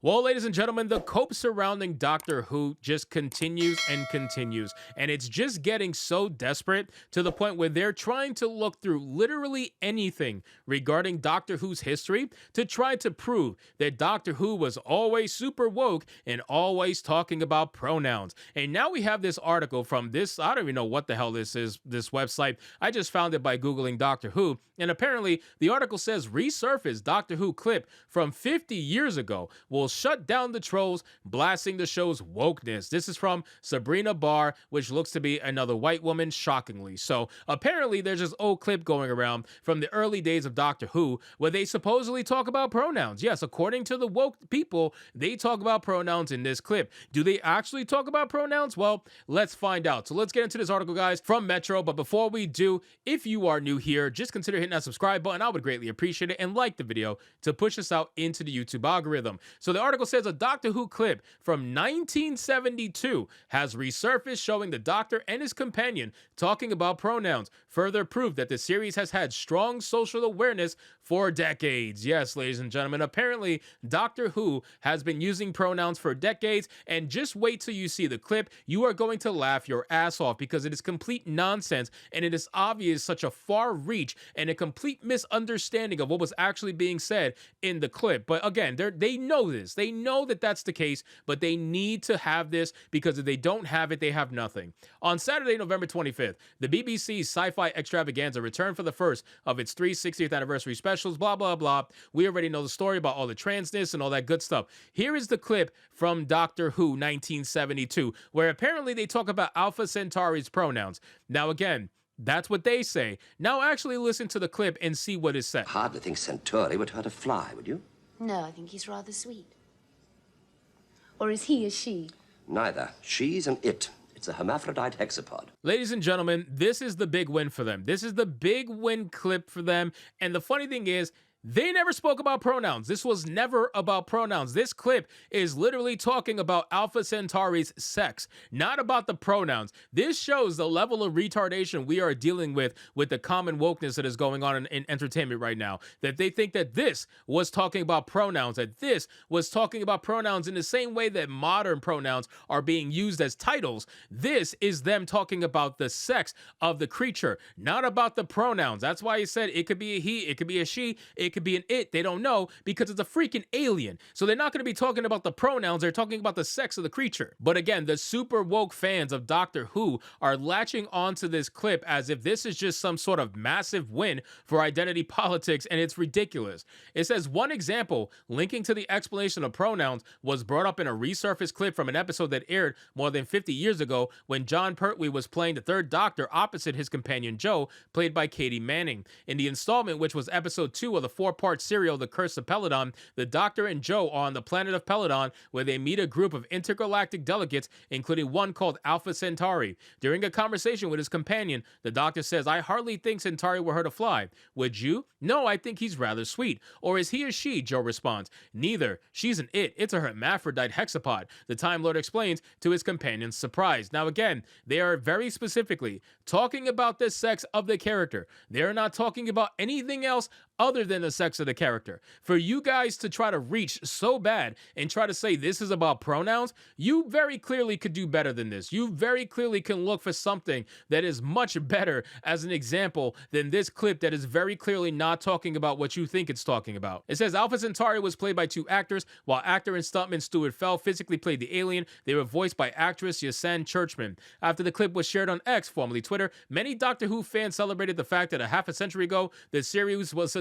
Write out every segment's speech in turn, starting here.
Well, ladies and gentlemen, the cope surrounding Doctor Who just continues and continues, and it's just getting so desperate to the point where they're trying to look through literally anything regarding Doctor Who's history to try to prove that Doctor Who was always super woke and always talking about pronouns. And now we have this article from this, I don't even know what the hell this is, this website. I just found it by Googling Doctor Who, and apparently the article says resurfaced Doctor Who clip from 50 years ago will shut down the trolls blasting the show's wokeness. This is from Sabrina Barr, which looks to be another white woman, shockingly. So apparently there's this old clip going around from the early days of Doctor Who where they supposedly talk about pronouns. Yes, according to the woke people, they talk about pronouns in this clip. Do they actually talk about pronouns? Well, let's find out. So let's get into this article, guys, from Metro. But before we do, if you are new here, just consider hitting that subscribe button. I would greatly appreciate it, and like the video to push us out into the YouTube algorithm. So the article says a Doctor Who clip from 1972 has resurfaced showing the Doctor and his companion talking about pronouns, further proof that the series has had strong social awareness for decades. Yes, ladies and gentlemen, apparently Doctor Who has been using pronouns for decades, and just wait till you see the clip. You are going to laugh your ass off because it is complete nonsense, and it is obvious such a far reach and a complete misunderstanding of what was actually being said in the clip. But again, they know this. They know that that's the case, but they need to have this because if they don't have it, they have nothing. On Saturday, November 25th, the BBC's Sci-Fi Extravaganza returned for the first of its 360th anniversary specials, blah, blah, blah. We already know the story about all the transness and all that good stuff. Here is the clip from Doctor Who 1972, where apparently they talk about Alpha Centauri's pronouns. Now, again, that's what they say. Now actually listen to the clip and see what is said. Hardly think Centauri would hurt a fly, would you? No, I think he's rather sweet. Or is he a she? Neither. She's an it. It's a hermaphrodite hexapod. Ladies and gentlemen, this is the big win for them. This is the big win clip for them. And the funny thing is, they never spoke about pronouns. This was never about pronouns. This clip is literally talking about Alpha Centauri's sex, not about the pronouns. This shows the level of retardation we are dealing with the common wokeness that is going on in entertainment right now. That they think that this was talking about pronouns, that this was talking about pronouns in the same way that modern pronouns are being used as titles. This is them talking about the sex of the creature, not about the pronouns. That's why he said it could be a he, it could be a she, it could be an it. They don't know because it's a freaking alien. So they're not going to be talking about the pronouns. They're talking about the sex of the creature. But again, the super woke fans of Doctor Who are latching onto this clip as if this is just some sort of massive win for identity politics, and it's ridiculous. It says one example linking to the explanation of pronouns was brought up in a resurfaced clip from an episode that aired more than 50 years ago when John Pertwee was playing the third Doctor opposite his companion Jo, played by Katie Manning. In the installment, which was episode 2 of the four-part serial The Curse of Peladon, the Doctor and Jo are on the planet of Peladon where they meet a group of intergalactic delegates, including one called Alpha Centauri. During a conversation with his companion, the Doctor says, "I hardly think Centauri will hurt a fly. Would you?" "No, I think he's rather sweet." "Or is he or she?" Jo responds. "Neither. She's an it. It's a hermaphrodite hexapod," the Time Lord explains to his companion's surprise. Now again, they are very specifically talking about the sex of the character. They are not talking about anything else other than the sex of the character. For you guys to try to reach so bad and try to say this is about pronouns, you very clearly could do better than this. You very clearly can look for something that is much better as an example than this clip that is very clearly not talking about what you think it's talking about. It says Alpha Centauri was played by 2 actors, while actor and stuntman Stuart Fell physically played the alien. They were voiced by actress Yasan Churchman. After the clip was shared on X, formerly Twitter, many Doctor Who fans celebrated the fact that a half a century ago, the series was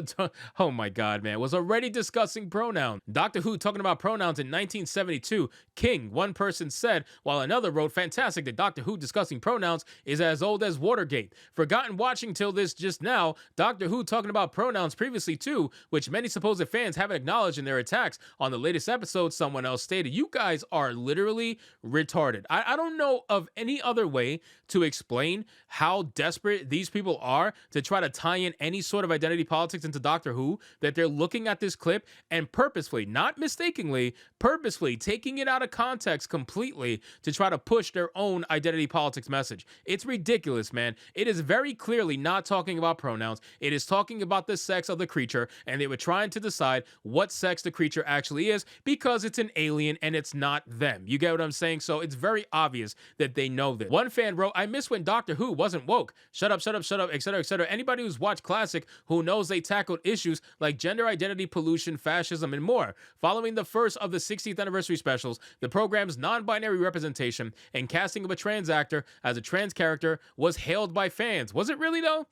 oh my god, man, was already discussing pronouns. Doctor Who talking about pronouns in 1972. King, one person said, while another wrote, "Fantastic that Doctor Who discussing pronouns is as old as Watergate. Forgotten watching till this just now. Doctor Who talking about pronouns previously too, which many supposed fans haven't acknowledged in their attacks on the latest episode," someone else stated. You guys are literally retarded. I don't know of any other way to explain how desperate these people are to try to tie in any sort of identity politics into into Doctor Who that they're looking at this clip and purposefully, not mistakenly, purposefully taking it out of context completely to try to push their own identity politics message. It's ridiculous, man. It is very clearly not talking about pronouns. It is talking about the sex of the creature, and they were trying to decide what sex the creature actually is because it's an alien and it's not them. You get what I'm saying? So it's very obvious that they know this. One fan wrote, I miss when Doctor Who wasn't woke. Shut up, etc., etc. Anybody who's watched Classic who knows they tackled issues like gender identity, pollution, fascism, and more. Following the first of the 60th anniversary specials, the program's non-binary representation and casting of a trans actor as a trans character was hailed by fans. Was it really though?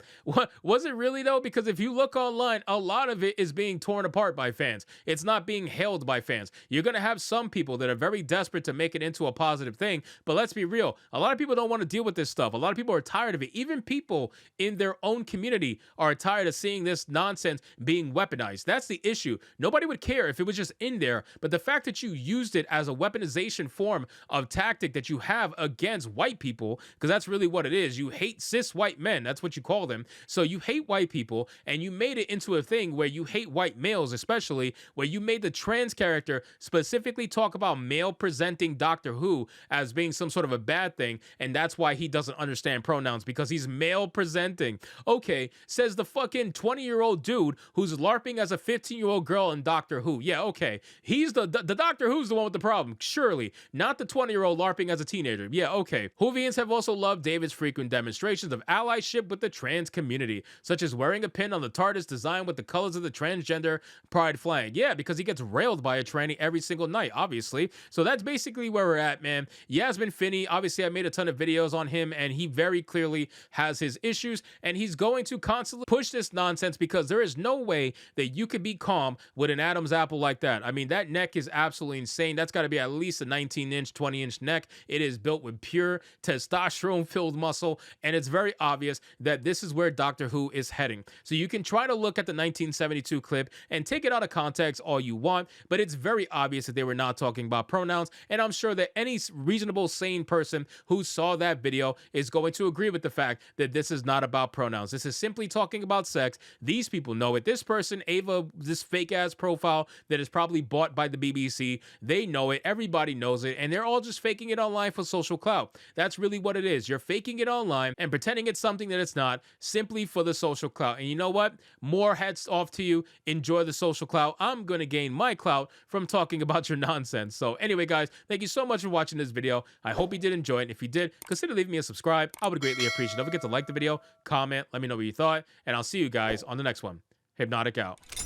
Was it really though? Because if you look online, a lot of it is being torn apart by fans. It's not being hailed by fans. You're going to have some people that are very desperate to make it into a positive thing, but let's be real. A lot of people don't want to deal with this stuff. A lot of people are tired of it. Even people in their own community are tired of seeing this nonsense being weaponized. That's the issue. Nobody would care if it was just in there, but the fact that you used it as a weaponization form of tactic that you have against white people, because that's really what it is. You hate cis white men. That's what you call them. So you hate white people, and you made it into a thing where you hate white males, especially where you made the trans character specifically talk about male presenting Doctor Who as being some sort of a bad thing, and that's why he doesn't understand pronouns, because he's male presenting. Okay, says the fucking 20-year-old dude who's LARPing as a 15-year-old girl in Doctor Who. Yeah, okay. He's the Doctor Who's the one with the problem, surely. Not the 20-year-old LARPing as a teenager. Yeah, okay. Whovians have also loved David's frequent demonstrations of allyship with the trans community, such as wearing a pin on the TARDIS designed with the colors of the transgender pride flag. Yeah, because he gets railed by a tranny every single night, obviously. So that's basically where we're at, man. Yasmin Finney, obviously I made a ton of videos on him, and he very clearly has his issues, and he's going to constantly push this nonsense because there is no way that you could be calm with an Adam's apple like that. I mean, that neck is absolutely insane. That's got to be at least a 19-inch, 20-inch neck. It is built with pure testosterone-filled muscle, and it's very obvious that this is where Doctor Who is heading. So you can try to look at the 1972 clip and take it out of context all you want, but it's very obvious that they were not talking about pronouns, and I'm sure that any reasonable, sane person who saw that video is going to agree with the fact that this is not about pronouns. This is simply talking about sex. These people know it. This person, Ava, this fake-ass profile that is probably bought by the BBC, they know it. Everybody knows it, and they're all just faking it online for social clout. That's really what it is. You're faking it online and pretending it's something that it's not, simply for the social clout. And you know what? More hats off to you. Enjoy the social clout. I'm going to gain my clout from talking about your nonsense. So anyway, guys, thank you so much for watching this video. I hope you did enjoy it. If you did, consider leaving me a subscribe. I would greatly appreciate it. Don't forget to like the video, comment, let me know what you thought, and I'll see you guys on the next one. Hypnotic out.